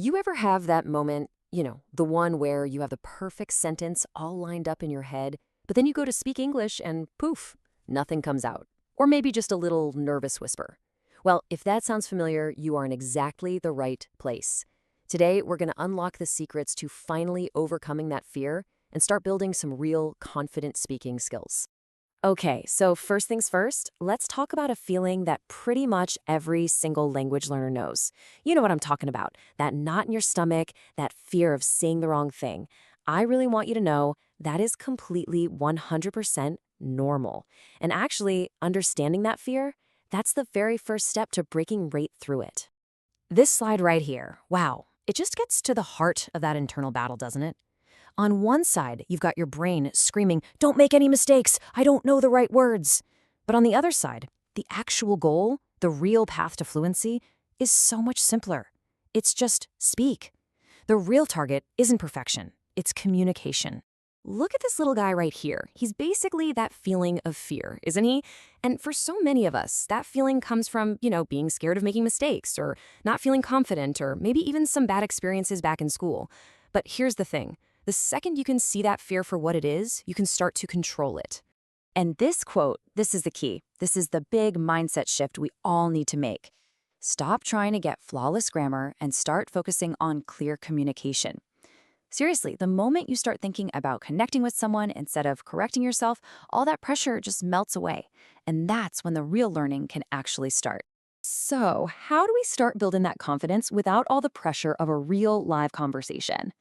You ever have that moment, the one where you have the perfect sentence all lined up in your head, but then you go to speak English and poof, nothing comes out? Or maybe just a little nervous whisper. Well, if that sounds familiar, you are in exactly the right place. Today, we're going to unlock the secrets to finally overcoming that fear and start building some real confident speaking skills. Okay, so first things first, let's talk about a feeling that pretty much every single language learner knows. You know what I'm talking about, that knot in your stomach, that fear of saying the wrong thing. I really want you to know that is completely 100% normal. And actually, understanding that fear, that's the very first step to breaking right through it. This slide right here, wow, it just gets to the heart of that internal battle, doesn't it? On one side, you've got your brain screaming, "Don't make any mistakes, I don't know the right words." But on the other side, the actual goal, the real path to fluency, is so much simpler. It's just speak. The real target isn't perfection, it's communication. Look at this little guy right here. He's basically that feeling of fear, isn't he? And for so many of us, that feeling comes from, being scared of making mistakes or not feeling confident or maybe even some bad experiences back in school. But here's the thing. The second you can see that fear for what it is, you can start to control it. And this quote, this is the key. This is the big mindset shift we all need to make. Stop trying to get flawless grammar and start focusing on clear communication. Seriously, the moment you start thinking about connecting with someone instead of correcting yourself, all that pressure just melts away. And that's when the real learning can actually start. So, how do we start building that confidence without all the pressure of a real live conversation?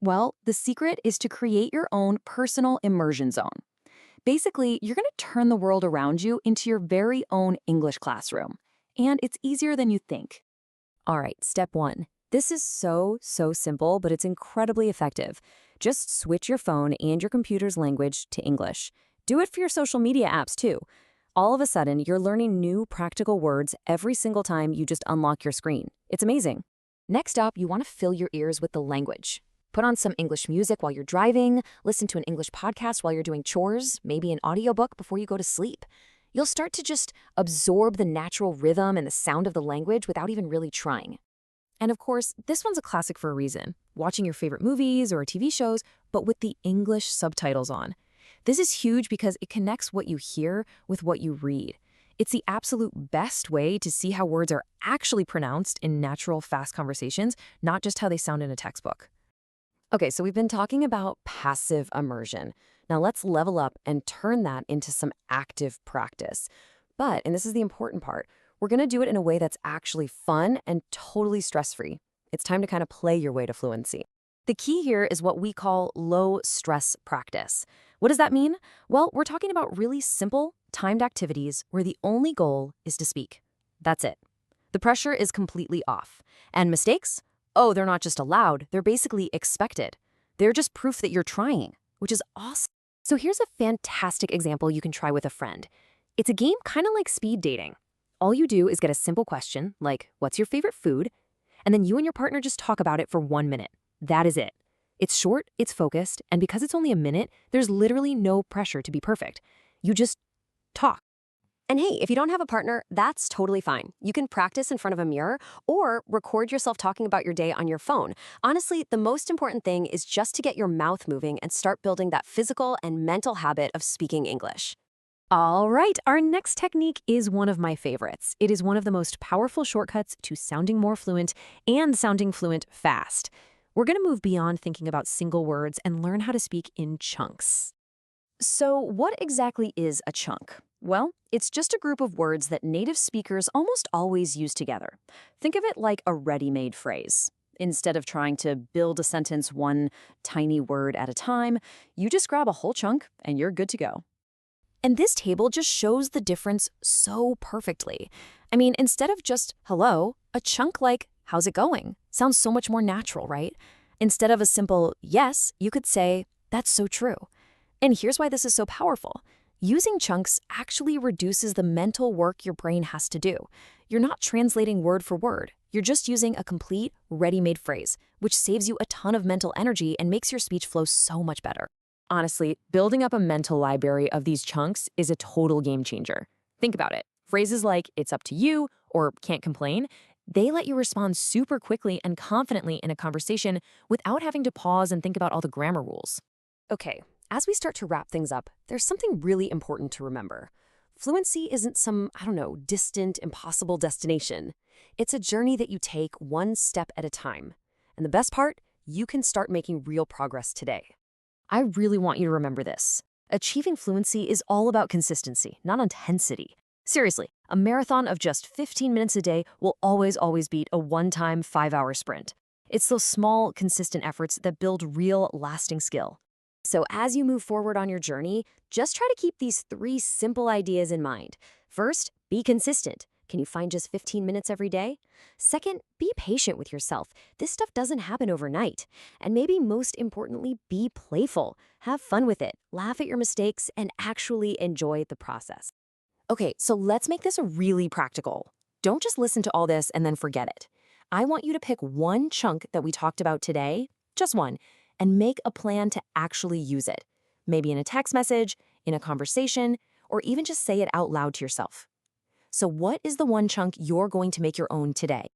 Well, the secret is to create your own personal immersion zone. Basically, you're going to turn the world around you into your very own English classroom. And it's easier than you think. All right, step one. This is so simple, but it's incredibly effective. Just switch your phone and your computer's language to English. Do it for your social media apps, too. All of a sudden, you're learning new practical words every single time you just unlock your screen. It's amazing. Next up, you want to fill your ears with the language. Put on some English music while you're driving, listen to an English podcast while you're doing chores, maybe an audiobook before you go to sleep. You'll start to just absorb the natural rhythm and the sound of the language without even really trying. And of course, this one's a classic for a reason. Watching your favorite movies or TV shows, but with the English subtitles on. This is huge because it connects what you hear with what you read. It's the absolute best way to see how words are actually pronounced in natural, fast conversations, not just how they sound in a textbook. Okay, so we've been talking about passive immersion. Now let's level up and turn that into some active practice. But, and this is the important part, we're going to do it in a way that's actually fun and totally stress-free. It's time to kind of play your way to fluency. The key here is what we call low-stress practice. What does that mean? Well, we're talking about really simple, timed activities where the only goal is to speak. That's it. The pressure is completely off. And mistakes? Oh, they're not just allowed, they're basically expected. They're just proof that you're trying, which is awesome. So here's a fantastic example you can try with a friend. It's a game kind of like speed dating. All you do is get a simple question, like, what's your favorite food? And then you and your partner just talk about it for 1 minute. That is it. It's short, it's focused, and because it's only a minute, there's literally no pressure to be perfect. You just talk. And hey, if you don't have a partner, that's totally fine. You can practice in front of a mirror or record yourself talking about your day on your phone. Honestly, the most important thing is just to get your mouth moving and start building that physical and mental habit of speaking English. All right, our next technique is one of my favorites. It is one of the most powerful shortcuts to sounding more fluent and sounding fluent fast. We're going to move beyond thinking about single words and learn how to speak in chunks. So what exactly is a chunk? Well, it's just a group of words that native speakers almost always use together. Think of it like a ready-made phrase. Instead of trying to build a sentence one tiny word at a time, you just grab a whole chunk and you're good to go. And this table just shows the difference so perfectly. I mean, instead of just hello, a chunk like how's it going sounds so much more natural, right? Instead of a simple yes, you could say that's so true. And here's why this is so powerful. Using chunks actually reduces the mental work your brain has to do. You're not translating word for word. You're just using a complete, ready-made phrase, which saves you a ton of mental energy and makes your speech flow so much better. Honestly, building up a mental library of these chunks is a total game changer. Think about it. Phrases like, it's up to you, or can't complain, They let you respond super quickly and confidently in a conversation without having to pause and think about all the grammar rules. Okay, as we start to wrap things up, there's something really important to remember. Fluency isn't some, I don't know, distant, impossible destination. It's a journey that you take one step at a time. And the best part, you can start making real progress today. I really want you to remember this. Achieving fluency is all about consistency, not intensity. Seriously, a marathon of just 15 minutes a day will always beat a one-time 5-hour sprint. It's those small, consistent efforts that build real, lasting skill. So, as you move forward on your journey, just try to keep these three simple ideas in mind. First, be consistent. Can you find just 15 minutes every day? Second, be patient with yourself. This stuff doesn't happen overnight. And maybe most importantly, be playful. Have fun with it, laugh at your mistakes, and actually enjoy the process. Okay, so let's make this really practical. Don't just listen to all this and then forget it. I want you to pick one chunk that we talked about today, just one, and make a plan to actually use it. Maybe in a text message, in a conversation, or even just say it out loud to yourself. So what is the one chunk you're going to make your own today?